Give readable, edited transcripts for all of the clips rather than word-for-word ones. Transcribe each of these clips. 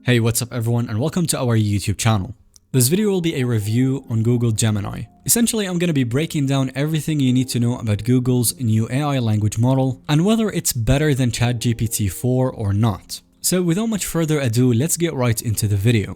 Hey, what's up everyone, and welcome to our YouTube channel. This video will be a review on Google Gemini. Essentially, I'm going to be breaking down everything you need to know about Google's new AI language model and whether it's better than ChatGPT-4 or not. So without much further ado, let's get right into the video.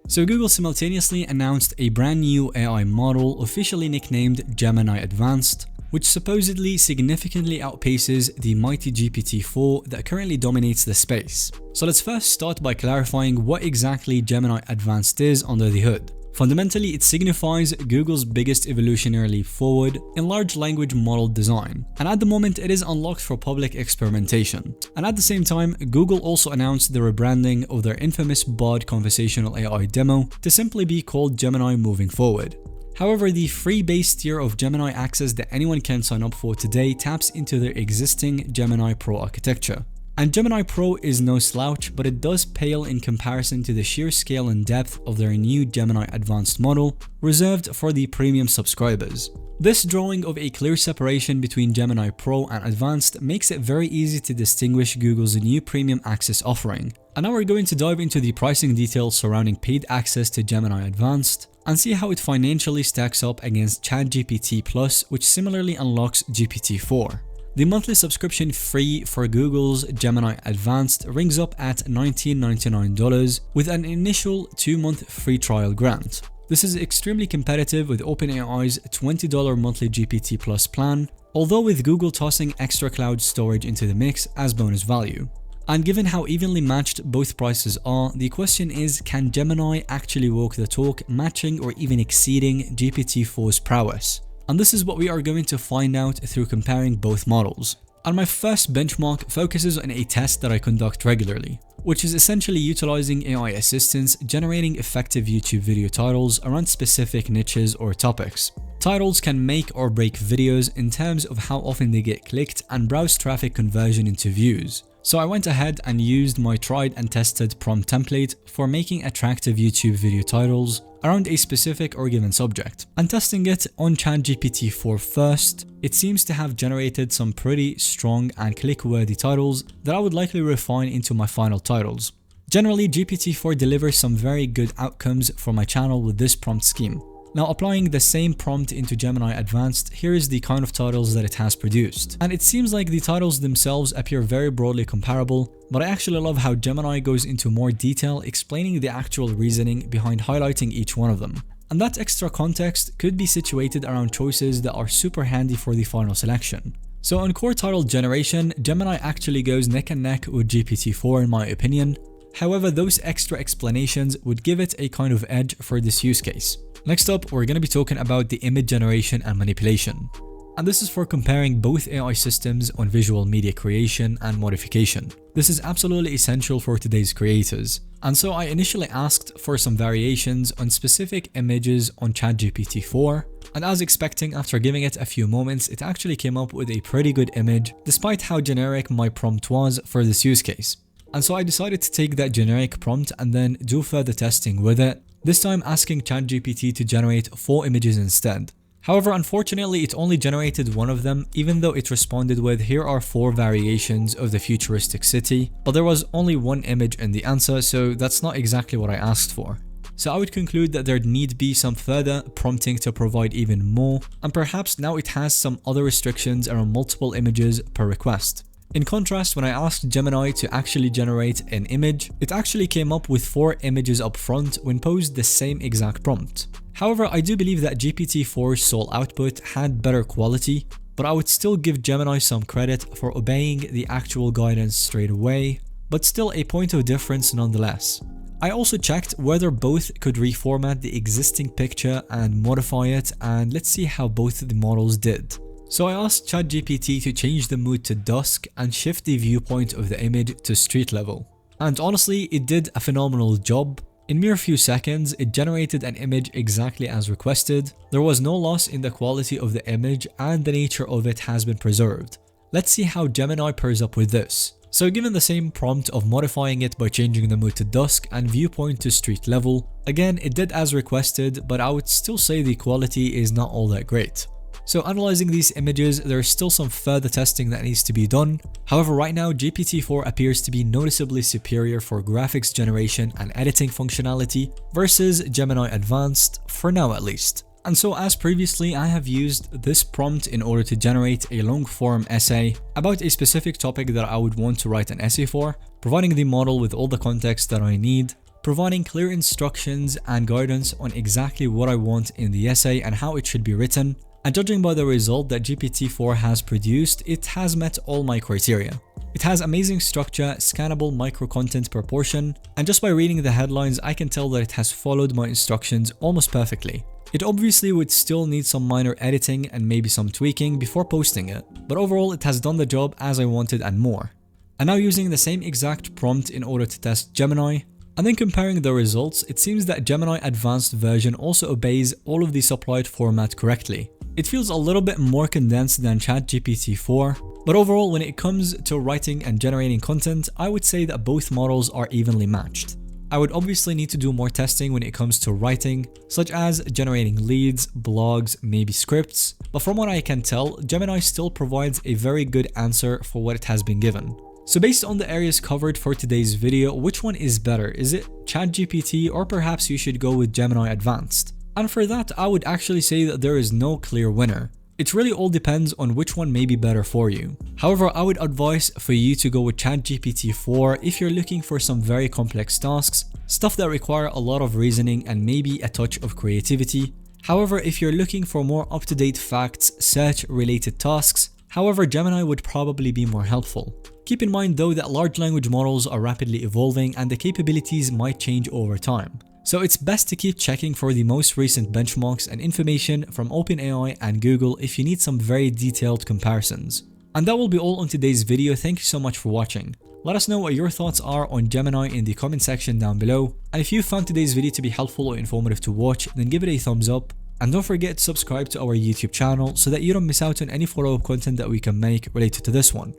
So Google simultaneously announced a brand new AI model officially nicknamed Gemini Advanced, which supposedly significantly outpaces the mighty GPT-4 that currently dominates the space. So let's first start by clarifying what exactly Gemini Advanced is under the hood. Fundamentally, it signifies Google's biggest evolutionary leap forward in large language model design, and at the moment it is unlocked for public experimentation. And at the same time, Google also announced the rebranding of their infamous Bard conversational AI demo to simply be called Gemini moving forward. However, the free base tier of Gemini access that anyone can sign up for today taps into their existing Gemini Pro architecture. And Gemini Pro is no slouch, but it does pale in comparison to the sheer scale and depth of their new Gemini Advanced model, reserved for the premium subscribers. This drawing of a clear separation between Gemini Pro and Advanced makes it very easy to distinguish Google's new premium access offering. And now we're going to dive into the pricing details surrounding paid access to Gemini Advanced and see how it financially stacks up against ChatGPT Plus, which similarly unlocks GPT-4. The monthly subscription fee for Google's Gemini Advanced rings up at $19.99 with an initial 2-month free trial grant. This is extremely competitive with OpenAI's $20 monthly GPT Plus plan, although with Google tossing extra cloud storage into the mix as bonus value. And given how evenly matched both prices are, the question is, can Gemini actually walk the talk, matching or even exceeding GPT-4's prowess? And this is what we are going to find out through comparing both models. And my first benchmark focuses on a test that I conduct regularly, which is essentially utilizing AI assistants generating effective YouTube video titles around specific niches or topics. Titles can make or break videos in terms of how often they get clicked and browse traffic conversion into views. So I went ahead and used my tried and tested prompt template for making attractive YouTube video titles around a specific or given subject. And testing it on ChatGPT-4 first, it seems to have generated some pretty strong and click-worthy titles that I would likely refine into my final titles. Generally, GPT-4 delivers some very good outcomes for my channel with this prompt scheme. Now, applying the same prompt into Gemini Advanced, here is the kind of titles that it has produced. And it seems like the titles themselves appear very broadly comparable, but I actually love how Gemini goes into more detail explaining the actual reasoning behind highlighting each one of them. And that extra context could be situated around choices that are super handy for the final selection. So on core title generation, Gemini actually goes neck and neck with GPT-4 in my opinion. However, those extra explanations would give it a kind of edge for this use case. Next up, we're going to be talking about the image generation and manipulation. And this is for comparing both AI systems on visual media creation and modification. This is absolutely essential for today's creators. And so I initially asked for some variations on specific images on ChatGPT-4. And as expecting, after giving it a few moments, it actually came up with a pretty good image, despite how generic my prompt was for this use case. And so I decided to take that generic prompt and then do further testing with it, this time asking ChatGPT to generate 4 images instead. However, unfortunately, it only generated one of them, even though it responded with, here are 4 variations of the futuristic city, but there was only one image in the answer, so that's not exactly what I asked for. So I would conclude that there'd need be some further prompting to provide even more, and perhaps now it has some other restrictions around multiple images per request. In contrast, when I asked Gemini to actually generate an image, it actually came up with 4 images up front when posed the same exact prompt. However, I do believe that GPT-4's sole output had better quality, but I would still give Gemini some credit for obeying the actual guidance straight away, but still a point of difference nonetheless. I also checked whether both could reformat the existing picture and modify it, and let's see how both the models did. So I asked ChatGPT to change the mood to dusk and shift the viewpoint of the image to street level. And honestly, it did a phenomenal job. In mere few seconds, it generated an image exactly as requested. There was no loss in the quality of the image and the nature of it has been preserved. Let's see how Gemini pairs up with this. So given the same prompt of modifying it by changing the mood to dusk and viewpoint to street level, again, it did as requested, but I would still say the quality is not all that great. So analyzing these images, there is still some further testing that needs to be done. However, right now GPT-4 appears to be noticeably superior for graphics generation and editing functionality versus Gemini Advanced, for now at least. And so as previously, I have used this prompt in order to generate a long form essay about a specific topic that I would want to write an essay for, providing the model with all the context that I need, providing clear instructions and guidance on exactly what I want in the essay and how it should be written. And judging by the result that GPT-4 has produced, it has met all my criteria. It has amazing structure, scannable micro-content proportion, and just by reading the headlines, I can tell that it has followed my instructions almost perfectly. It obviously would still need some minor editing and maybe some tweaking before posting it, but overall it has done the job as I wanted and more. And now using the same exact prompt in order to test Gemini, and then comparing the results, it seems that Gemini Advanced version also obeys all of the supplied format correctly. It feels a little bit more condensed than ChatGPT-4, but overall when it comes to writing and generating content, I would say that both models are evenly matched. I would obviously need to do more testing when it comes to writing, such as generating leads, blogs, maybe scripts, but from what I can tell, Gemini still provides a very good answer for what it has been given. So based on the areas covered for today's video, which one is better? Is it ChatGPT or perhaps you should go with Gemini Advanced? And for that, I would actually say that there is no clear winner. It really all depends on which one may be better for you. However, I would advise for you to go with ChatGPT-4 if you're looking for some very complex tasks, stuff that require a lot of reasoning and maybe a touch of creativity. However, if you're looking for more up-to-date facts, search-related tasks, however, Gemini would probably be more helpful. Keep in mind though that large language models are rapidly evolving and the capabilities might change over time. So it's best to keep checking for the most recent benchmarks and information from OpenAI and Google if you need some very detailed comparisons. And that will be all on today's video. Thank you so much for watching. Let us know what your thoughts are on Gemini in the comment section down below. And if you found today's video to be helpful or informative to watch, then give it a thumbs up. And don't forget to subscribe to our YouTube channel so that you don't miss out on any follow-up content that we can make related to this one.